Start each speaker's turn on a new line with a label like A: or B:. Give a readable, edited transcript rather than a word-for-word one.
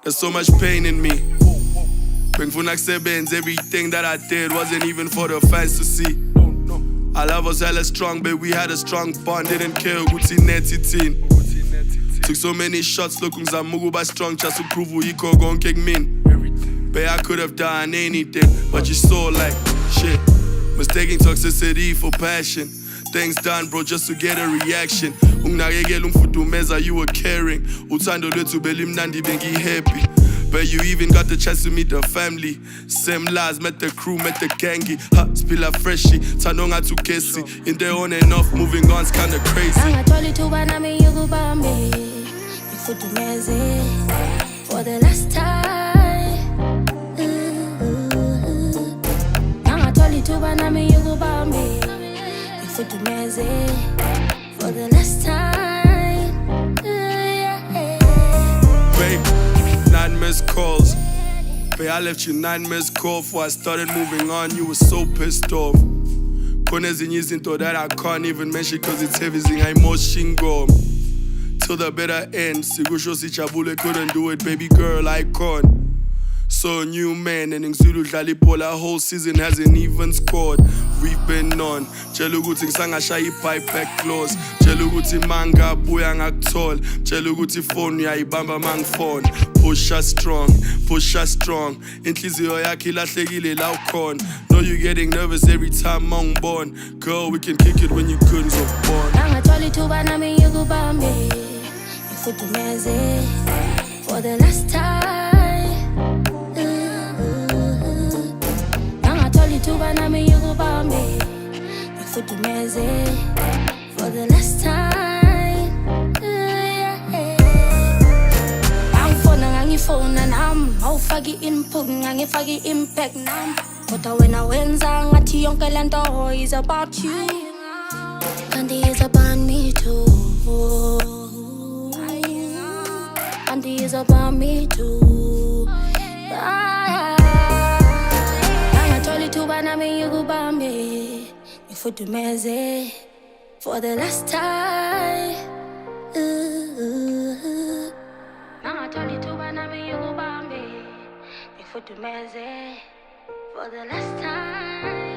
A: There's so much pain in me. Bengifuna kusebenza, everything that I did wasn't even for the fans to see. Our love was hella strong, babe, we had a strong bond. Didn't care ukuthi nethi thini. Took so many shots, look ngizama ukuba strong just to prove yikho konke kumina. Babe, I could have done anything, but you saw like shit. Mistaking toxicity for passion. Things done, bro, just to get a reaction. Unginakekela ungifudumeza, you were caring. Uthando lwethu belimnandi bengi-happy. But you even got the chance to meet the family. Same lies, met the crew, met the gangi. Ha, spilla freshie, thando ngathi ugesi. In there on and off, moving on's kinda crazy.
B: Angathola ithuba nami yokubambe ngifudumeze for the last time. Angathola ithuba nami yokubambe ngifudumeze for the last time.
A: Babe, 9 missed calls. Babe, I left you 9 missed calls before I started moving on. You were so pissed off. Kunezinye izinto that I can't even mention cause it's heavy zinga-emotion. Till the bitter end, sikusho sijabule, couldn't do it, baby girl, I can't. So new man, and ngizulu dlala ibhola, whole season hasn't even scored. We've been on, tshela ukuthi ngisangashaya i-pipe back close. Tshela ukuthi mangabuya ngakuthola. Tshela ukuthi phone uyayibamba mangifona. Push us strong, push us strong. Inhliziyo yakhe ilahlekile la ukhona. Know you getting nervous every time mangibona. Girl, we can kick it when you couldn't so born.
B: Angathola ithuba nami yokubambe ngifudumeze for the last time. Angathola ithuba nami yokubambe ngifudumeze for the last time. Angifona ngangifona nami, awufaki input ngangifaki impact nami. Kodwa wena wenza ngathi yonke lento is about you. Kanti it's about me too. Kanti it's about me too. Angathola ithuba nami yokubambe ngifudumeze for the last time. Angathola ithuba nami yokubambe ngifudumeze for the last time.